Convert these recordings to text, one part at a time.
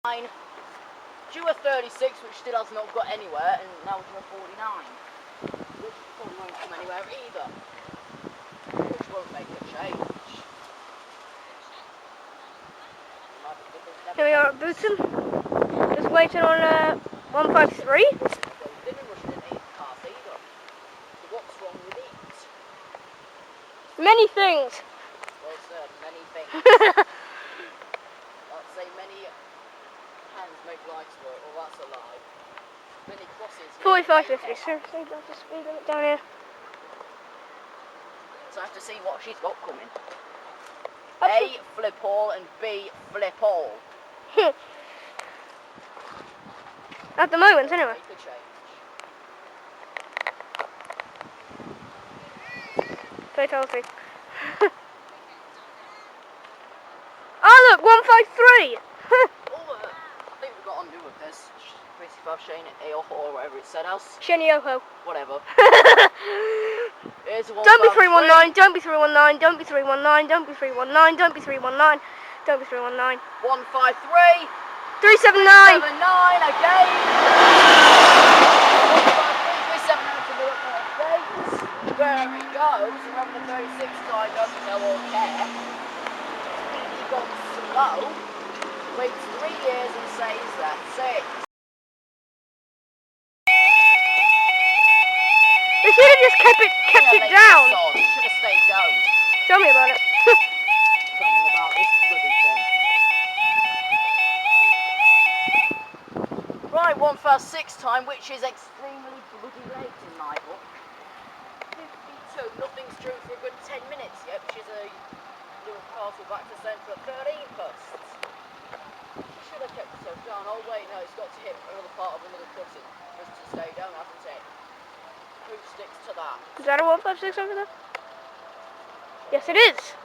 Due a 36, which still has not got anywhere, and now due a 49, which probably won't come anywhere either, which won't make a change. Here we are at Boultham, just waiting on 153. Didn't rush in 8 cars either. So what's wrong with it? Many things. Well said, many things. I'd say many hands make lights work, well that's a lie. Many crosses. 45-50, seriously, that's the speed limit down here. So I have to see what she's got coming. A, flip all, and B, flip all. At the moment, anyway. Make a change. Fatality. Oh look, 153! I think we've got on new with this. 35 Shane Aoho or whatever it said else. Shenioho. Whatever. Here's a Don't be 319, don't be 319, don't be 319, don't be 319, don't be 319, don't be 319. 153. 379. 79 again. 153, 379 to the gate. There he goes. Remember the 36 guy doesn't know or care. He got slow. Waits 3 years and says that's it. They should have just kept it down. Should have stayed down. Tell me about it. Tell me about this bloody thing. Right, 1:06 time, which is extremely bloody late in my book. 52, nothing's true for a good 10 minutes yet, which is a little castle back to centre at 13 first. She should have kept herself down. Oh wait, no, it's got to hit another part of another crossing just to stay down, hasn't it? Who sticks to that? Is that a 156 over there? Yes, it is.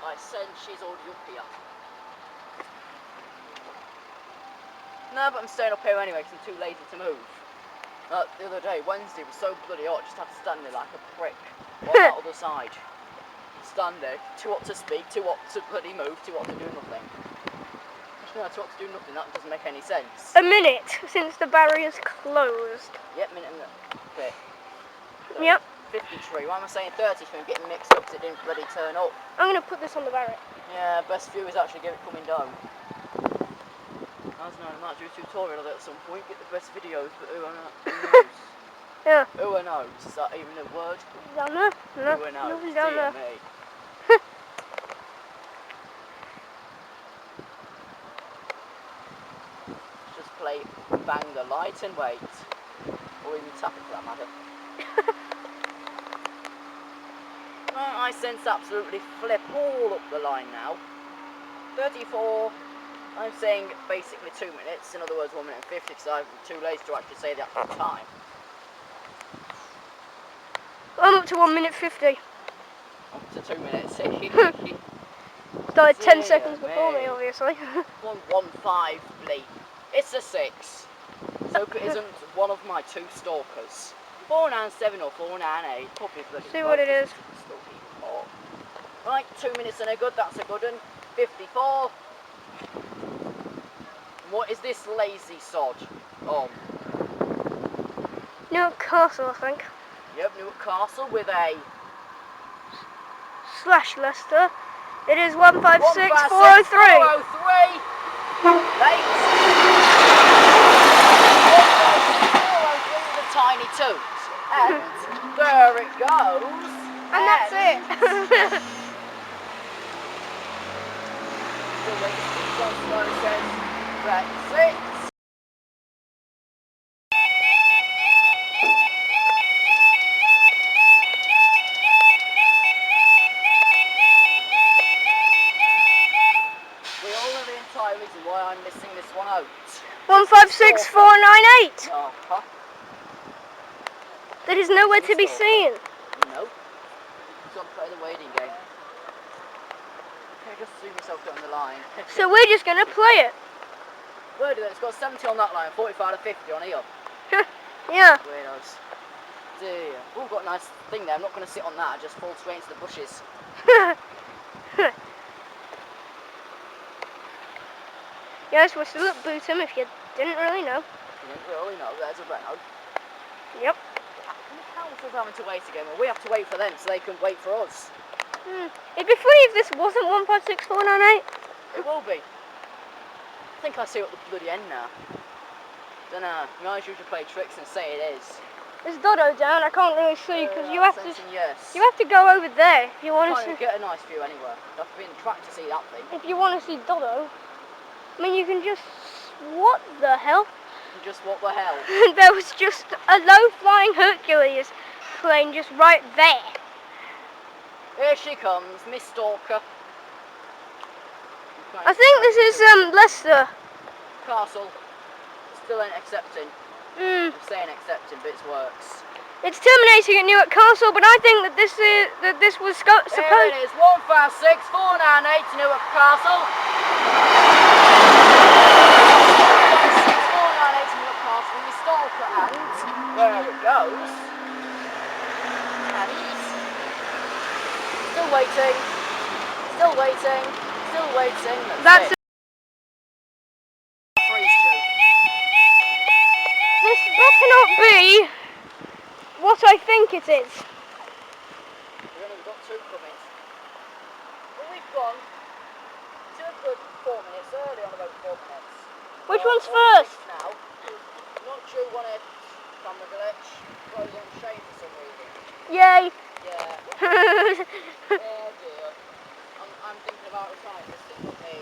I sense she's already up here. No, but I'm staying up here anyway because I'm too lazy to move. The other day, Wednesday, was so bloody hot, I just had to stand there like a prick on that other side. Stand there, too hot to speak, too hot to bloody move, too hot to do nothing. No, too hot to do nothing, that doesn't make any sense. A minute since the barrier's closed. Yep, minute and a bit. So Yep. 53, why am I saying 30 for getting mixed up because it didn't bloody turn up? I'm going to put this on the barrier. Yeah, best view is actually get it coming down. As known, I might do a tutorial of it at some point, get the best videos, but who knows? Yeah. Who knows? Is that even a word? Down there? No, Who knows? nothing's down there. Me. Just play bang the light and wait. Or even tap it for that matter. I sense absolutely flip all up the line now. 34. I'm saying basically 2 minutes, in other words 1 minute and 50 because I'm too lazy to actually say the actual time. I'm up to 1 minute 50. Up to 2 minutes. Started 10 seconds before me, obviously. 115 bleep. It's a 6. So it isn't one of my 2 stalkers. 497 or 498. Probably bloody. See what it is. Right, 2 minutes and a good. That's a good one. 54. What is this lazy sod on? Newark Castle, I think. Yep, Newark Castle with a /Leicester. It is 156 403. 403. Late. 403 with a tiny toot. And there it goes. And that's it. The way says, that's it. We all know the entire reason why I'm missing this one out. 156 498. Uh-huh. That is nowhere to be seen. Nope. So I'm playing the waiting game. Okay, just zoom myself down the line. So we're just going to play it. Word of it, it's got 70 on that line, 45 to 50 on here. Yeah. Weirdos. Dear. Oh, got a nice thing there. I'm not going to sit on that, I just fall straight into the bushes. Yes, we're still at Boultham if you didn't really know. You didn't really know, there's a Renault. Yep. And the council's having to wait again, well we have to wait for them so they can wait for us. It'd be funny if this wasn't 156498. It will be. I think I see what the bloody end now. Don't know. You guys usually play tricks and say it is. There's Dodo down. I can't really see because you have to. Yes. You have to go over there if you want to see. Can't get a nice view anywhere. You have to be in the track to see that thing. If you want to see Dodo, I mean, you can just. What the hell? Just what the hell? There was just a low-flying Hercules plane just right there. Here she comes, Miss Stalker. I think this is Leicester. Castle. Still ain't accepting. I'm saying accepting, but it works. It's terminating at Newark Castle, but I think that this was supposed. Here it is, 156 498 to Newark Castle. 156 498 to Newark Castle. Miss Stalker, and there it goes. And still waiting. Still waiting. Still waiting. That's it. This better not be what I think it is. We've only got two coming. Well, we've gone to a good 4 minutes early on about 4 minutes. Which one's first? Now, not sure when it camera glitch. Goes on shade for some reason. Yay. Yeah. Oh dear. I'm thinking about retiring this thing with me.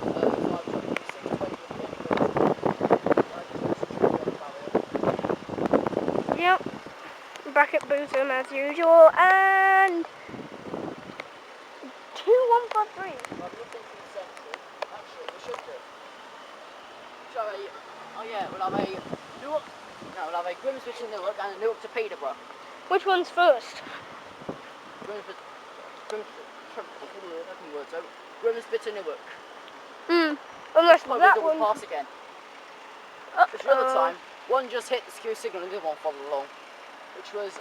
So I've joined the 620 with me. Yep. Back at Boultham as usual, and 2153. Well, I'm looking for the central. Actually, we should do. Shall we? Oh yeah, we'll have a Newark. No, we'll have a Grimsby to Newark and a Newark to Peterborough. Which one's first? Grimsby to Newark. Unless Probably that double one. pass again. Which the other time, one just hit the skew signal and the other one followed along. Which was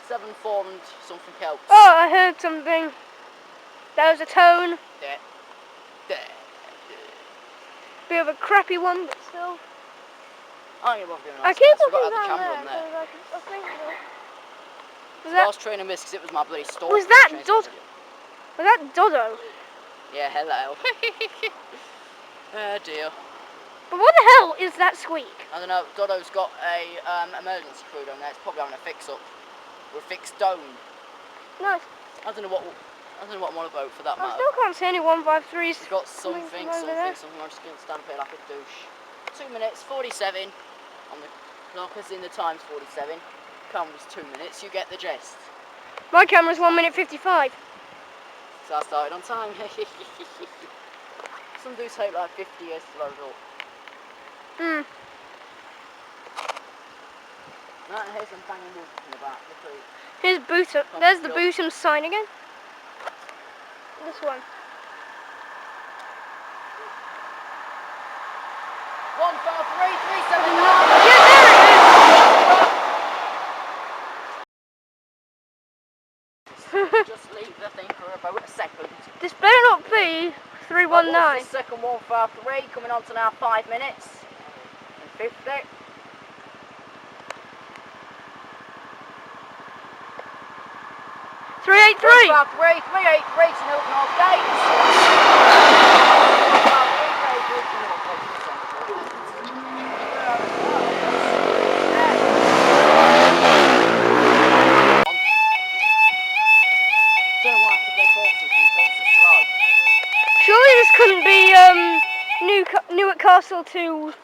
7-4 and something else. Oh, I heard something. That was a tone. Bit of a crappy one, but still. I don't bother doing I that. keep I forgot looking to have the down camera there. on there. I think was Last train I missed because it was my bloody store. Was that Dodo? Yeah, hello. Oh dear. But what the hell is that squeak? I don't know. Dodo's got a emergency crew down there. It's probably having a fix up. Or a fixed dome. Nice. I don't know what I'm on about for that I matter. still can't see any 153s. We've got something. I'm just going to stand up here like a douche. 2 minutes 47 on the clock, as in the time's 47. Camera's 2 minutes. You get the gist. My camera's 1 minute 55. So I started on time. Some do take like 50 years to load up. Right, here's some banging wolves in the back. Here's Boultham. There's the Boultham sign again. This one. 1, 4, 3, 3, 7, 9. Yeah, there it is. Just leave the thing for about a second. This better not be 319. The second 153 coming on to now 5 minutes and 50. 383. 383 to Newton North Gate. Surely this couldn't be Newark Castle to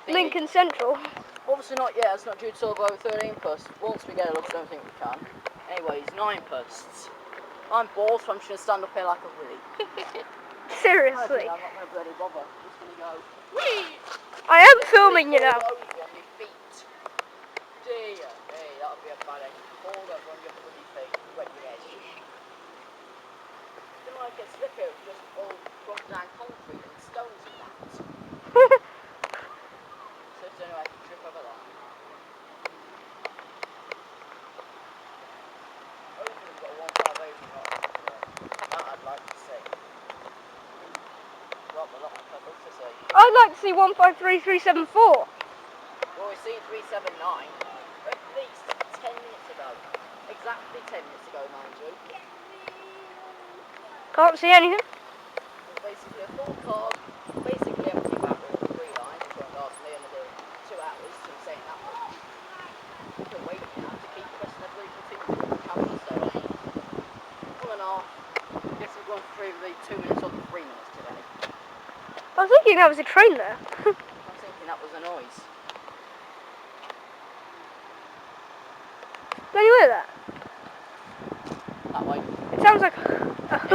Lincoln Central. Obviously not yet, it's not due till about 13 plus. Once we get it up, I don't think we can. Anyways, 9 posts. I'm bored, so I'm just going to stand up here like a willy. Seriously. I'm not going to bloody bother. I'm just going to go, whee! I am filming, you know. On your feet. Dear, hey, that would be a bad egg. Hold up on your bloody feet. Wet your edge. I don't like a slip here, it's just all broken down concrete and stones and that. So if there's any way I can trip over that. Hopefully we've got a 158 that I'd like to see. Well, a lot I'd love to see. Oh I'd like to see 153374. Well, we see 379 at least 10 minutes ago. Exactly 10 minutes ago, mind you. Can't see anything. It's basically a full car, basically empty battery with 3 lines, which won't last me another 2 hours, so I'm saying that much. Still waiting now to keep pressing the blue continue camera, so 1.5. I guess we've gone through the 2 minutes or the 3 minutes today. I was thinking that was a train there. I'm thinking that was a noise. Can you hear that? That way. It sounds like a It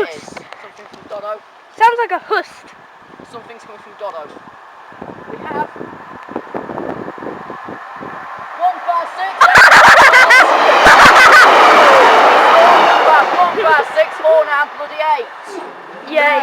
is. hust. Something from Dodo. Sounds like a hust. Something's coming from Dodo. We have 156. 156, 4 now, bloody 8. Yeah.